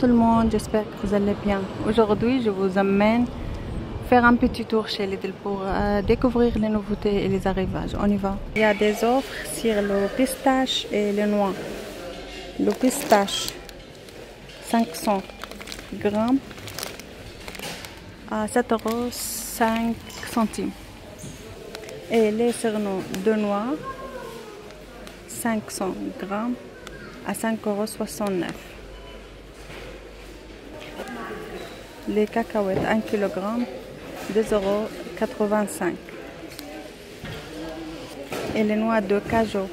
Tout le monde, j'espère que vous allez bien. Aujourd'hui, je vous emmène faire un petit tour chez Lidl pour découvrir les nouveautés et les arrivages. On y va. Il y a des offres sur le pistache et les noix. Le pistache, 500 grammes à 7,05 €. Et les cerneaux de noix, 500 grammes à 5,69 €. Les cacahuètes 1 kg, 2,85 €. Et les noix de cajou,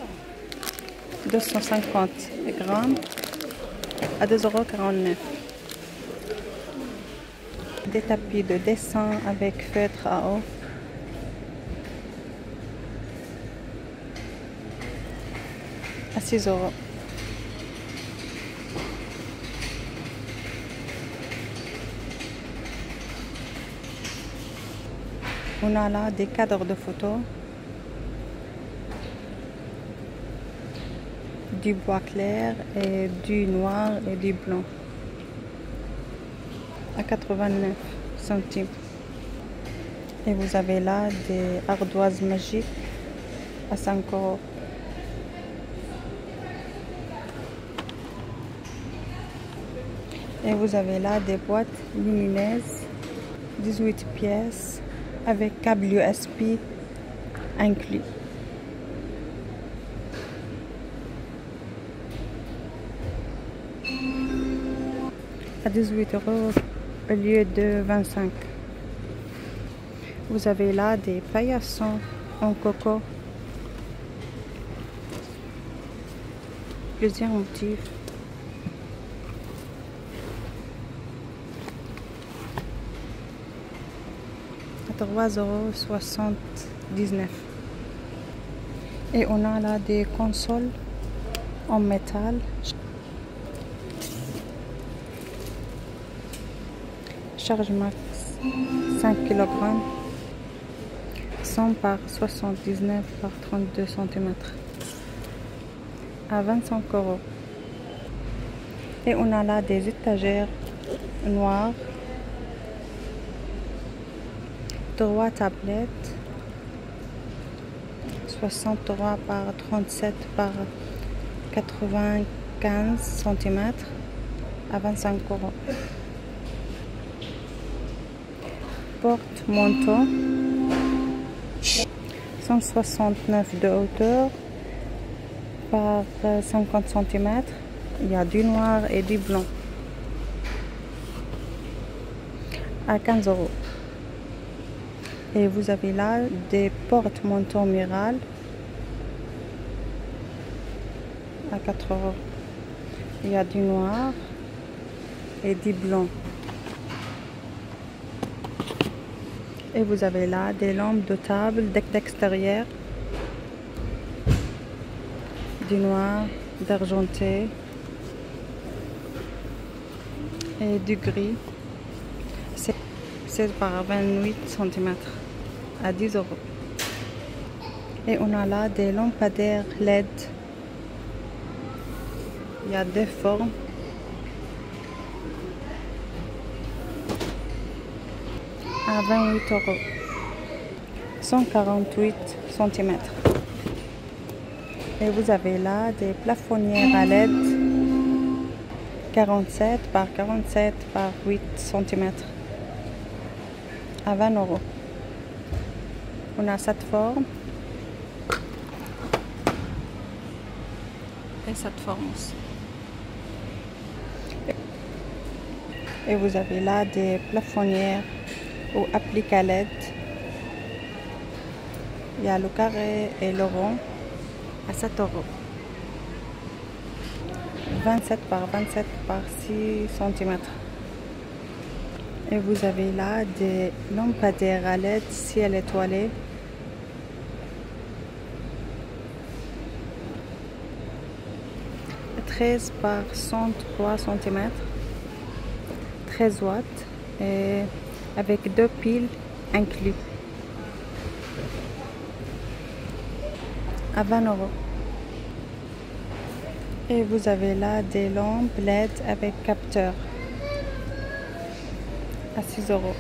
250 grammes à 2,49 €. Des tapis de dessin avec feutre à eau, à 6 €. On a là des cadres de photos, du bois clair et du noir et du blanc à 89 centimes. Et vous avez là des ardoises magiques à 5 €. Et vous avez là des boîtes lumineuses, 18 pièces avec câble USB inclus. À 18 € au lieu de 25 €. Vous avez là des paillassons en coco, plusieurs motifs. À 3,79 €. Et on a là des consoles en métal. Charge max 5 kg, 100 par 79 par 32 cm à 25 €. Et on a là des étagères noires, 3 tablettes, 63 par 37 par 95 cm à 25 €. Porte-manteau, 169 de hauteur par 50 cm. Il y a du noir et du blanc à 15 €. Et vous avez là des porte-manteaux murales à 4 €. Il y a du noir et du blanc. Et vous avez là des lampes de table d'extérieur, du noir, d'argenté et du gris. 16 par 28 cm à 10 €. Et on a là des lampadaires LED. Il y a deux formes. À 28 €. 148 cm. Et vous avez là des plafonnières à LED, 47 par 47 par 8 cm à 20 €. On a cette forme et cette forme aussi. Et vous avez là des plafonnières ou appliques à LED. Il y a le carré et le rond à 7 €. 27 par 27 par 6 cm. Et vous avez là des lampadaires à LED ciel étoilé. « 13 par 103 cm. 13 watts. Et avec 2 piles inclus. À 20 €. Et vous avez là des lampes LED avec capteur. à 6 euros.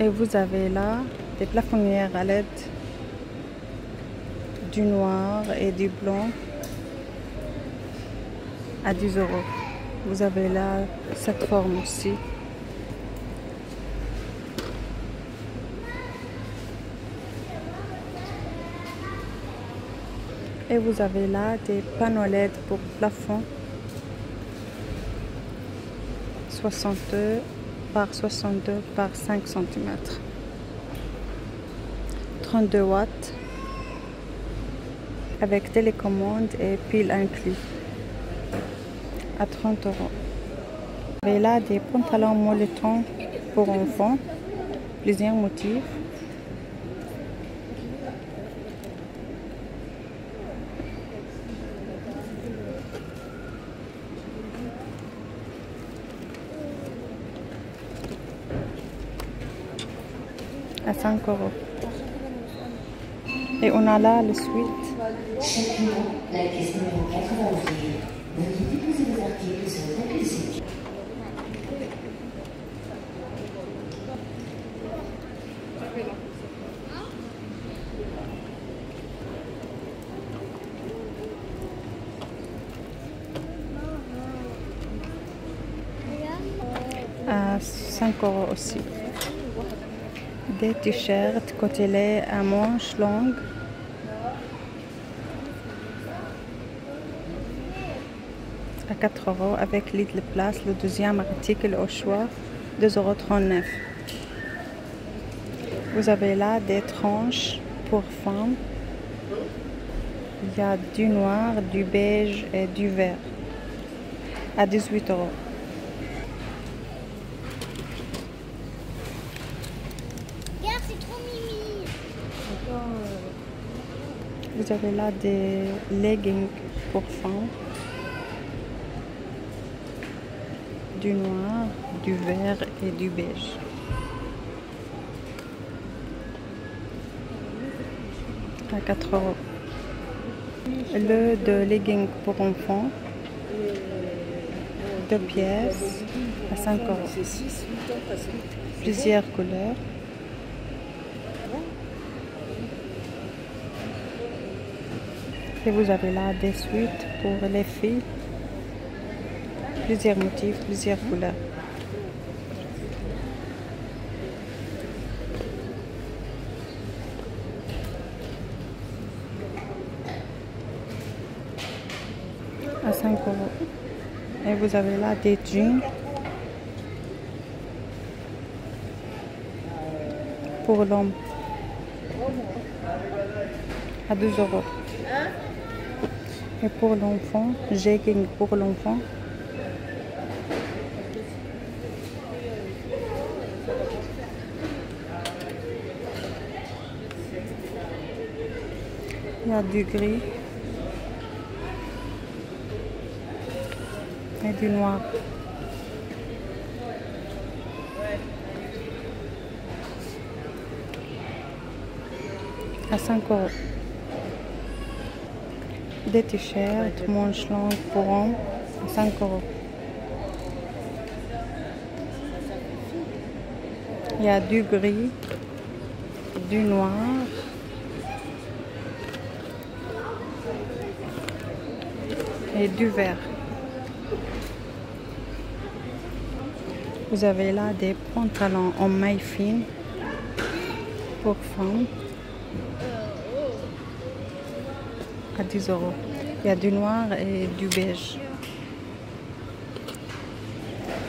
Et vous avez là des plafonnières à LED, du noir et du blanc à 10 euros. Vous avez là cette forme aussi. Et vous avez là des panneaux LED pour plafond 62 par 62 par 5 cm. 32 watts avec télécommande et pile inclus à 30 euros. Vous avez là des pantalons moletons pour enfants, plusieurs motifs. À 5 euros. Et on a là le suite. La caisse numéro 88. Veuillez déposer vos articles sur votre accusé. À 5 euros aussi. Des t-shirts côtelés à manches longues à 4 euros avec Lidl Place, le deuxième article au choix, 2,39 €. Vous avez là des tranches pour femmes. Il y a du noir, du beige et du vert à 18 euros. C'est trop mimi. Vous avez là des leggings pour femmes. Du noir, du vert et du beige. À 4 euros. Le de leggings pour enfants. 2 pièces à 5 euros. Plusieurs couleurs. Et vous avez là des suites pour les filles. Plusieurs motifs, plusieurs couleurs. À 5 euros. Et vous avez là des jeans pour l'homme à 2 euros. Et pour l'enfant, jegging pour l'enfant il y a du gris et du noir. À 5 euros. Des t-shirts, manches longues pour hommes, à 5 euros. Il y a du gris, du noir, et du vert. Vous avez là des pantalons en maille fine pour femmes à 10 euros. Il y a du noir et du beige.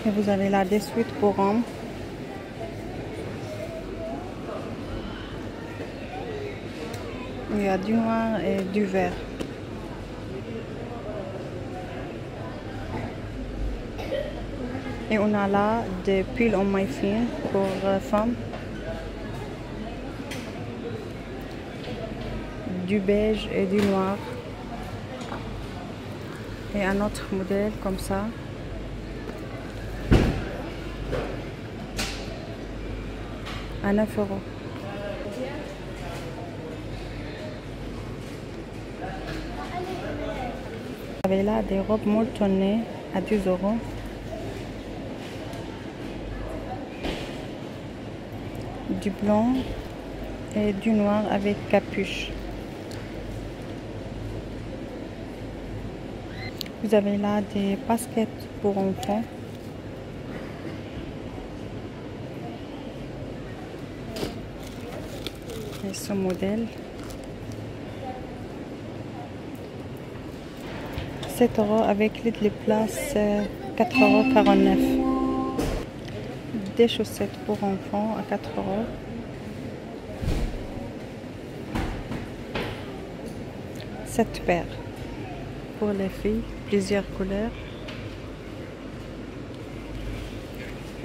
Et vous avez là des suites pour hommes. Il y a du noir et du vert. Et on a là des pulls en maille fine pour femmes. Du beige et du noir. Et un autre modèle comme ça. À 9 euros. Vous avez là des robes molletonnées à 10 €. Du blanc et du noir avec capuche. Vous avez là des baskets pour enfants. Et ce modèle. 7 € avec les places 4,49 €. Des chaussettes pour enfants à 4 €. Cette paire pour les filles, plusieurs couleurs.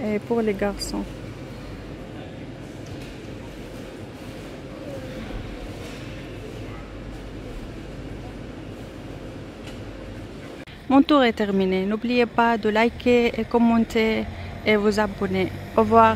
Et pour les garçons. Mon tour est terminé. N'oubliez pas de liker et commenter et vous abonner. Au revoir.